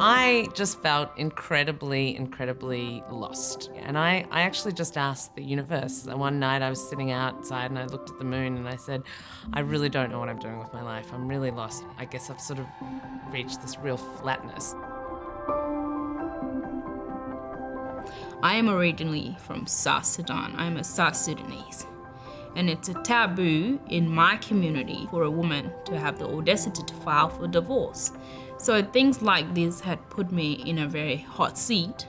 I just felt incredibly, incredibly lost. And I actually just asked the universe. One night I was sitting outside and I looked at the moon and I said, I really don't know what I'm doing with my life. I'm really lost. I guess I've sort of reached this real flatness. I am originally from South Sudan. I'm a South Sudanese. And it's a taboo in my community for a woman to have the audacity to file for divorce. So things like this had put me in a very hot seat.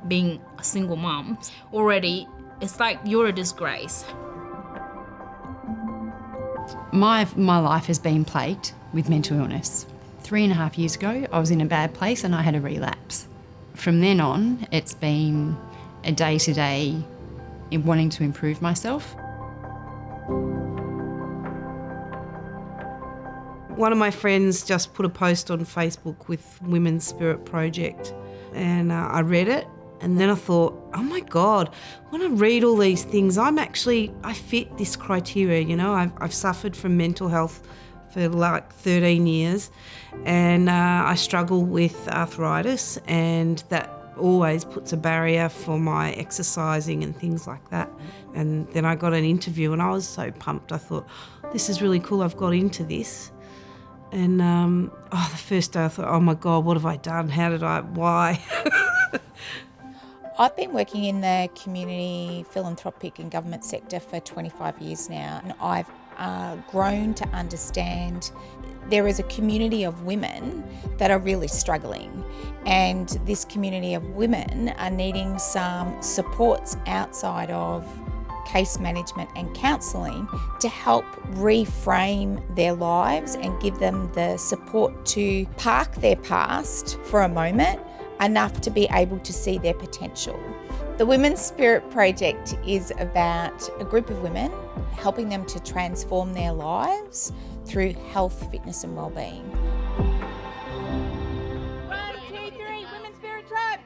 Being a single mom, already it's like you're a disgrace. My life has been plagued with mental illness. 3.5 years ago, I was in a bad place and I had a relapse. From then on, it's been a day-to-day in wanting to improve myself. One of my friends just put a post on Facebook with Women's Spirit Project, and I read it, and then I thought, oh my God, when I read all these things, I fit this criteria, you know. I've suffered from mental health for like 13 years, and I struggle with arthritis, and that always puts a barrier for my exercising and things like that. And then I got an interview and I was so pumped. I thought, this is really cool, I've got into this. And the first day I thought, oh my God, what have I done? Why? I've been working in the community, philanthropic and government sector for 25 years now, and I've grown to understand there is a community of women that are really struggling, and this community of women are needing some supports outside of case management and counselling to help reframe their lives and give them the support to park their past for a moment, enough to be able to see their potential. The Women's Spirit Project is about a group of women helping them to transform their lives through health, fitness and wellbeing. 1, 2, 3, Women's Spirit Tribe!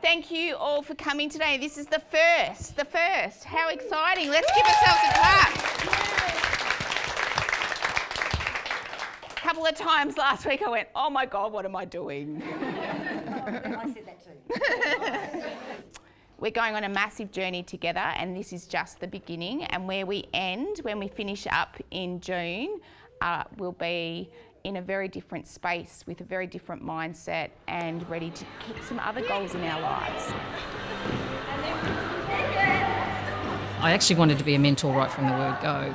Thank you all for coming today. This is the first. How exciting. Let's give ourselves a clap. A couple of times last week I went, oh my God, what am I doing? I said that too. We're going on a massive journey together, and this is just the beginning. And where we end, when we finish up in June, will be in a very different space with a very different mindset and ready to kick some other goals in our lives. I actually wanted to be a mentor right from the word go.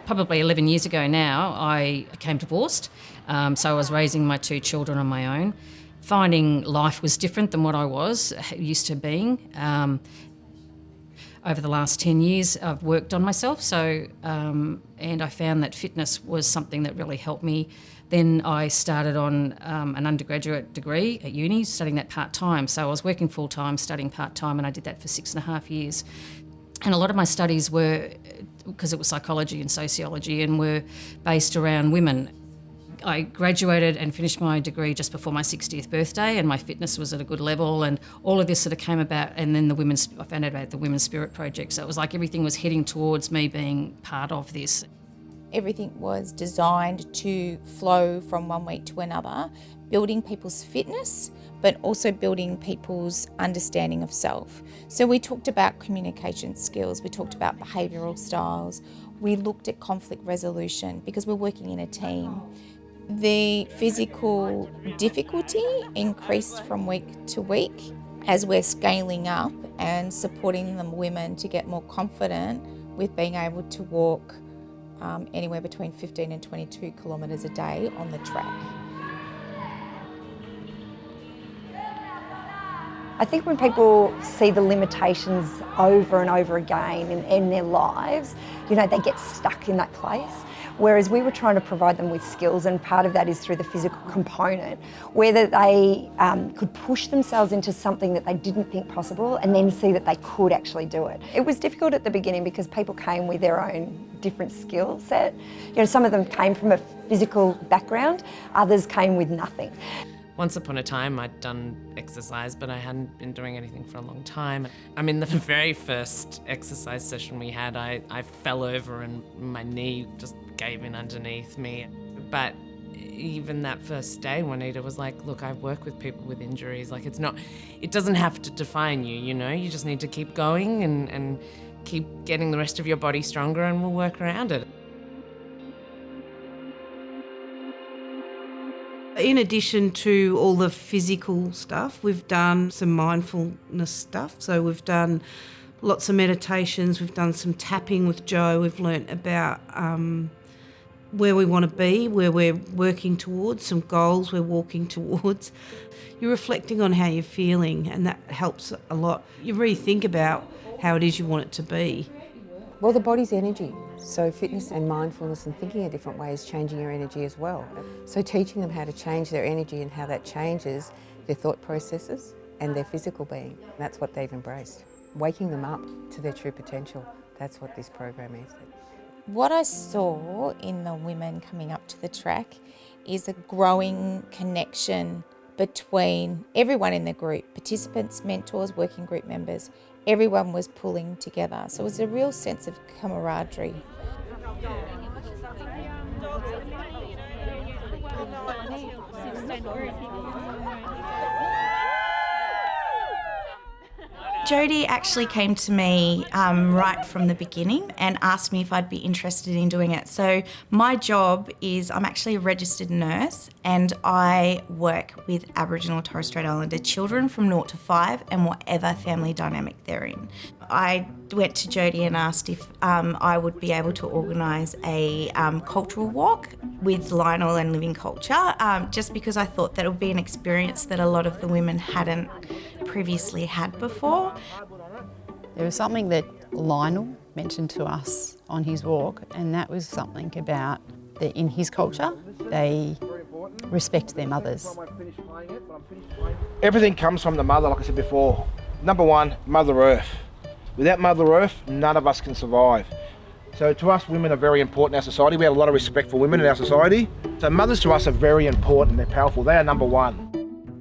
Probably 11 years ago now, I became divorced, so I was raising my 2 children on my own. Finding life was different than what I was used to being. Over the last 10 years, I've worked on myself, and I found that fitness was something that really helped me. Then I started on an undergraduate degree at uni, studying that part-time. So I was working full-time, studying part-time, and I did that for 6.5 years. And a lot of my studies were, because it was psychology and sociology, and were based around women. I graduated and finished my degree just before my 60th birthday, and my fitness was at a good level, and all of this sort of came about. And then I found out about the Women's Spirit Project. So it was like everything was heading towards me being part of this. Everything was designed to flow from one week to another, building people's fitness, but also building people's understanding of self. So we talked about communication skills, we talked about behavioural styles, we looked at conflict resolution because we're working in a team. The physical difficulty increased from week to week as we're scaling up and supporting the women to get more confident with being able to walk anywhere between 15 and 22 kilometres a day on the track. I think when people see the limitations over and over again in their lives, you know, they get stuck in that place. Whereas we were trying to provide them with skills, and part of that is through the physical component, whether they could push themselves into something that they didn't think possible and then see that they could actually do it. It was difficult at the beginning because people came with their own different skill set. You know, some of them came from a physical background, others came with nothing. Once upon a time, I'd done exercise, but I hadn't been doing anything for a long time. I mean, the very first exercise session we had, I fell over and my knee just gave in underneath me. But even that first day, Juanita was like, look, I work with people with injuries. Like, it doesn't have to define you, you know? You just need to keep going and keep getting the rest of your body stronger, and we'll work around it. In addition to all the physical stuff, we've done some mindfulness stuff. So we've done lots of meditations, we've done some tapping with Jo, we've learnt about where we want to be, where we're working towards, some goals we're walking towards. You're reflecting on how you're feeling, and that helps a lot. You really think about how it is you want it to be. Well, the body's energy, so fitness and mindfulness and thinking a different way is changing your energy as well. So teaching them how to change their energy and how that changes their thought processes and their physical being, that's what they've embraced. Waking them up to their true potential, that's what this program is. What I saw in the women coming up to the track is a growing connection between everyone in the group, participants, mentors, working group members. Everyone was pulling together. So it was a real sense of camaraderie. Jodie actually came to me right from the beginning and asked me if I'd be interested in doing it. So my job is, I'm actually a registered nurse, and I work with Aboriginal and Torres Strait Islander children from 0 to 5 and whatever family dynamic they're in. I went to Jodie and asked if I would be able to organise a cultural walk with Lionel and Living Culture, just because I thought that it would be an experience that a lot of the women hadn't previously had before. There was something that Lionel mentioned to us on his walk, and that was something about that in his culture, they respect their mothers. Everything comes from the mother, like I said before. Number one, Mother Earth. Without Mother Earth, none of us can survive. So to us, women are very important in our society. We have a lot of respect for women in our society. So mothers to us are very important. They're powerful. They are number one.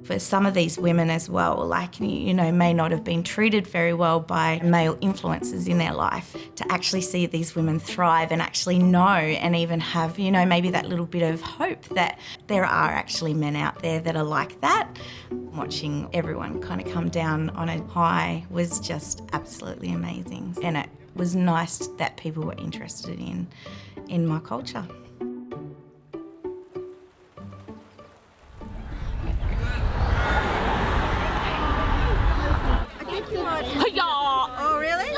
For some of these women as well, like, you know, may not have been treated very well by male influences in their life, to actually see these women thrive and actually know and even have, you know, maybe that little bit of hope that there are actually men out there that are like that. Watching everyone kind of come down on a high was just absolutely amazing, and it was nice that people were interested in my culture. Oh, really?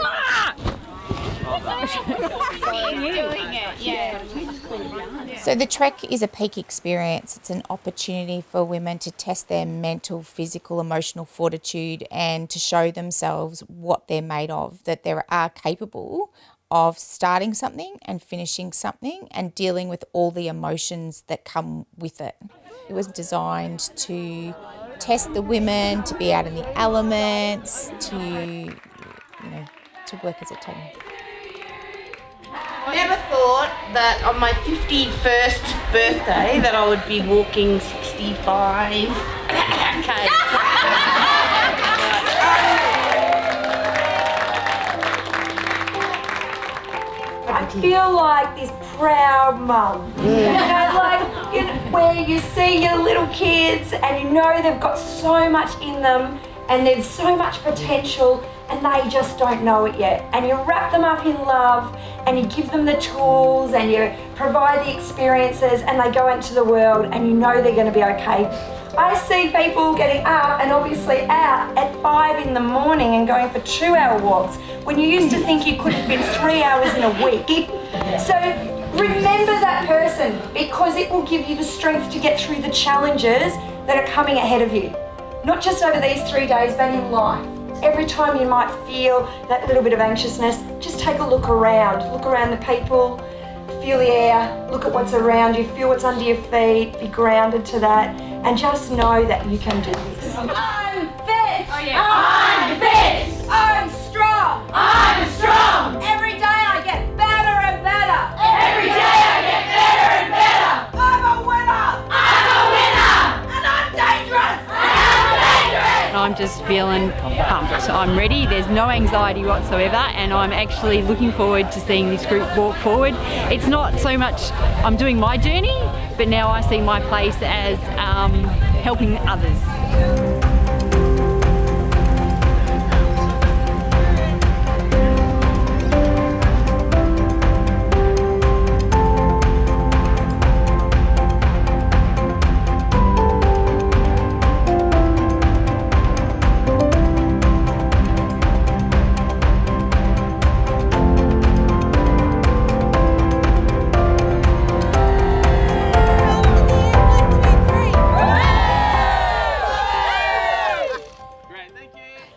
So the trek is a peak experience. It's an opportunity for women to test their mental, physical, emotional fortitude and to show themselves what they're made of, that they are capable of starting something and finishing something and dealing with all the emotions that come with it. It was designed to test the women, to be out in the elements, to work as a team. Never thought that on my 51st birthday that I would be walking 65 K. I feel like this proud mum, where you see your little kids and you know they've got so much in them and there's so much potential and they just don't know it yet. And you wrap them up in love and you give them the tools and you provide the experiences and they go into the world and you know they're going to be okay. I see people getting up and obviously out at 5 in the morning and going for 2-hour walks when you used to think you could fit 3 hours in a week. So remember that person, because it will give you the strength to get through the challenges that are coming ahead of you. Not just over these 3 days, but in life. Every time you might feel that little bit of anxiousness, just take a look around. Look around the people, feel the air, look at what's around you, feel what's under your feet, be grounded to that, and just know that you can do this. I'm fit! Oh yeah. I'm fit! I'm strong! I'm strong! Every day I get better and better! Every day I get better and better! I'm a winner! I'm a winner! And I'm dangerous! I'm just feeling pumped. I'm ready. There's no anxiety whatsoever, and I'm actually looking forward to seeing this group walk forward. It's not so much I'm doing my journey, but now I see my place as helping others.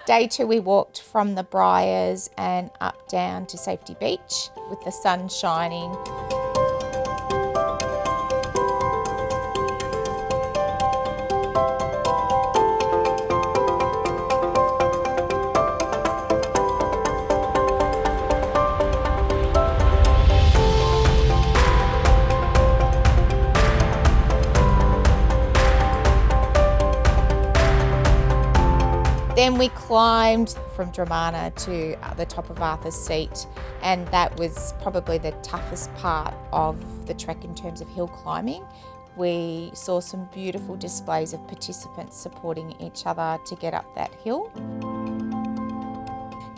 Day 2 we walked from the Briars and up down to Safety Beach with the sun shining. Then we climbed from Dramana to the top of Arthur's Seat, and that was probably the toughest part of the trek in terms of hill climbing. We saw some beautiful displays of participants supporting each other to get up that hill.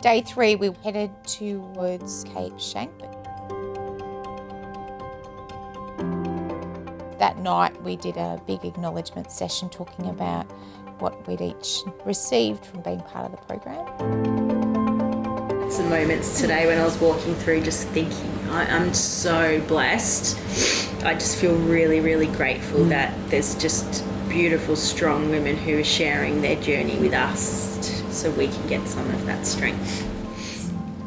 Day 3 we headed towards Cape Schanck. That night we did a big acknowledgement session talking about what we'd each received from being part of the program. Some moments today when I was walking through just thinking, I'm so blessed. I just feel really, really grateful that there's just beautiful, strong women who are sharing their journey with us so we can get some of that strength.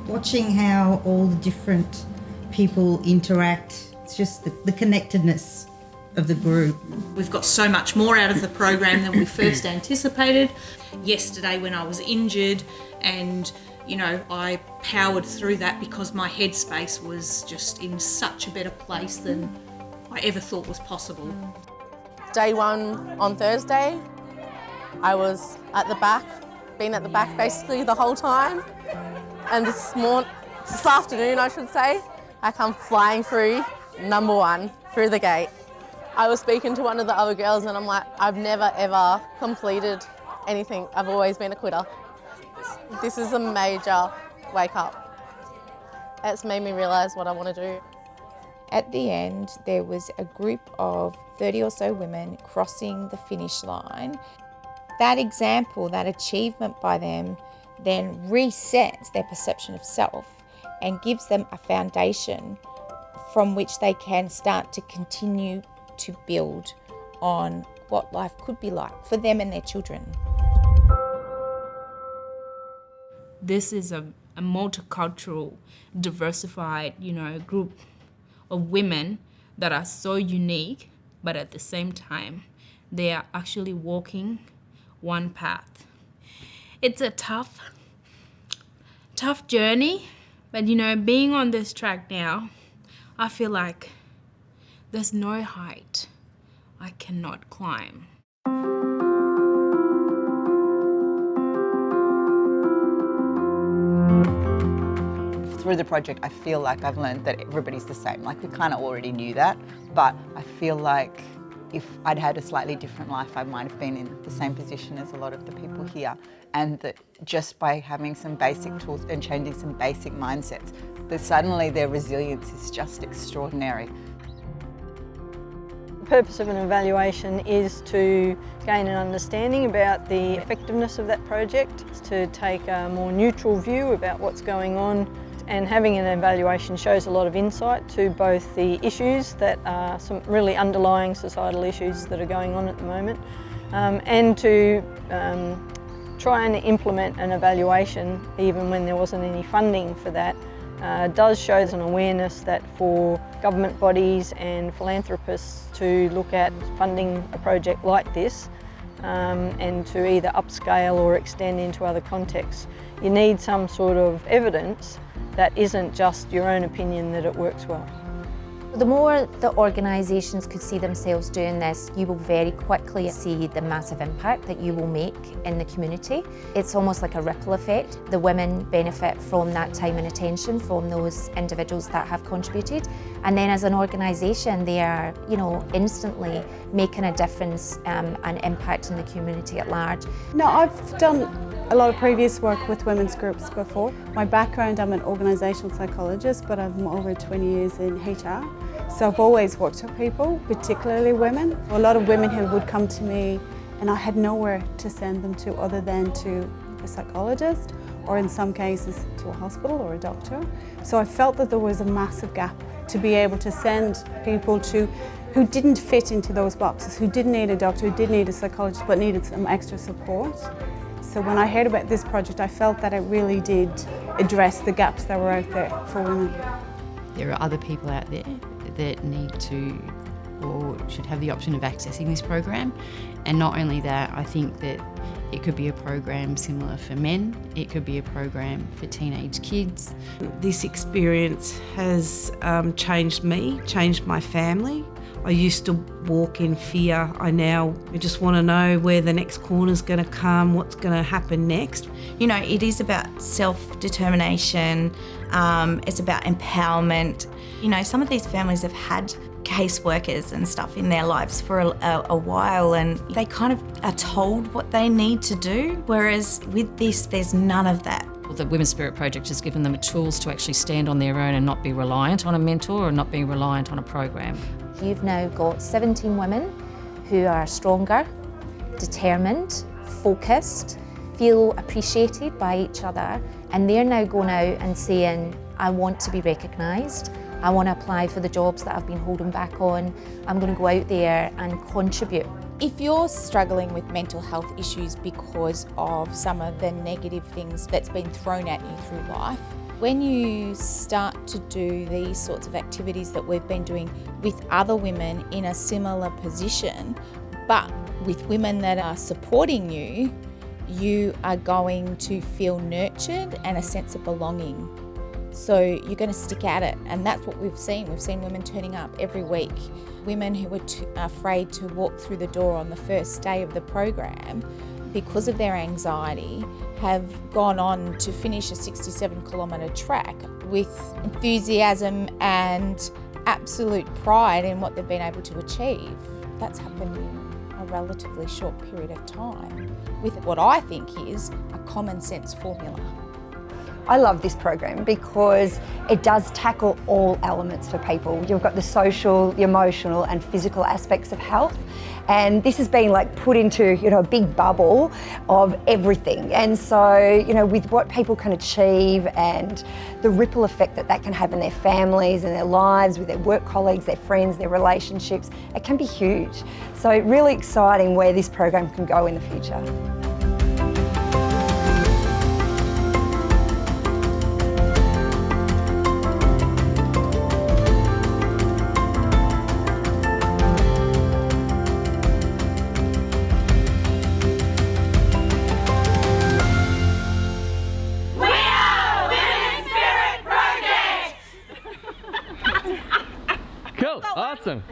Watching how all the different people interact, it's just the connectedness of the group. We've got so much more out of the program than we first anticipated. Yesterday when I was injured and I powered through that because my headspace was just in such a better place than I ever thought was possible. Day 1 on Thursday, I was at the back, been at the back basically the whole time. And this afternoon I should say, I come flying through number 1 through the gate. I was speaking to one of the other girls and I'm like, I've never ever completed anything. I've always been a quitter. This is a major wake up. It's made me realise what I want to do. At the end, there was a group of 30 or so women crossing the finish line. That example, that achievement by them, then resets their perception of self and gives them a foundation from which they can start to continue to build on what life could be like for them and their children. This is a multicultural, diversified, group of women that are so unique, but at the same time, they are actually walking one path. It's a tough journey, but being on this track now, I feel like there's no height I cannot climb. Through the project, I feel like I've learned that everybody's the same. Like, we kind of already knew that, but I feel like if I'd had a slightly different life, I might have been in the same position as a lot of the people here. And that just by having some basic tools and changing some basic mindsets, that suddenly their resilience is just extraordinary. The purpose of an evaluation is to gain an understanding about the effectiveness of that project, to take a more neutral view about what's going on, and having an evaluation shows a lot of insight to both the issues that are some really underlying societal issues that are going on at the moment, and to try and implement an evaluation even when there wasn't any funding for that. Does show an awareness that for government bodies and philanthropists to look at funding a project like this and to either upscale or extend into other contexts, you need some sort of evidence that isn't just your own opinion that it works well. The more the organisations could see themselves doing this, you will very quickly see the massive impact that you will make in the community. It's almost like a ripple effect. The women benefit from that time and attention from those individuals that have contributed. And then as an organisation, they are, instantly making a difference and impact in the community at large. No, I've done a lot of previous work with women's groups before. My background, I'm an organisational psychologist, but I'm over 20 years in HR. So I've always worked with people, particularly women. A lot of women who would come to me and I had nowhere to send them to other than to a psychologist, or in some cases to a hospital or a doctor. So I felt that there was a massive gap to be able to send people to who didn't fit into those boxes, who didn't need a doctor, who didn't need a psychologist, but needed some extra support. So when I heard about this project, I felt that it really did address the gaps that were out there for women. There are other people out there that need to or should have the option of accessing this program. And not only that, I think that it could be a program similar for men, it could be a program for teenage kids. This experience has changed me, changed my family. I used to walk in fear. I just want to know where the next corner's going to come, what's going to happen next. It is about self-determination, it's about empowerment. Some of these families have had caseworkers and stuff in their lives for a while, and they kind of are told what they need to do, whereas with this, there's none of that. The Women's Spirit Project has given them tools to actually stand on their own and not be reliant on a mentor or not be reliant on a program. You've now got 17 women who are stronger, determined, focused, feel appreciated by each other, and they're now going out and saying, I want to be recognised, I want to apply for the jobs that I've been holding back on, I'm going to go out there and contribute. If you're struggling with mental health issues because of some of the negative things that's been thrown at you through life, when you start to do these sorts of activities that we've been doing with other women in a similar position, but with women that are supporting you, you are going to feel nurtured and a sense of belonging. So you're going to stick at it, and that's what we've seen. We've seen women turning up every week. Women who were afraid to walk through the door on the first day of the program because of their anxiety have gone on to finish a 67-kilometre track with enthusiasm and absolute pride in what they've been able to achieve. That's happened in a relatively short period of time with what I think is a common sense formula. I love this program because it does tackle all elements for people. You've got the social, the emotional and physical aspects of health. And this has been put into, a big bubble of everything. And so, with what people can achieve and the ripple effect that can have in their families and their lives, with their work colleagues, their friends, their relationships, it can be huge. So really exciting where this program can go in the future. Cool, awesome.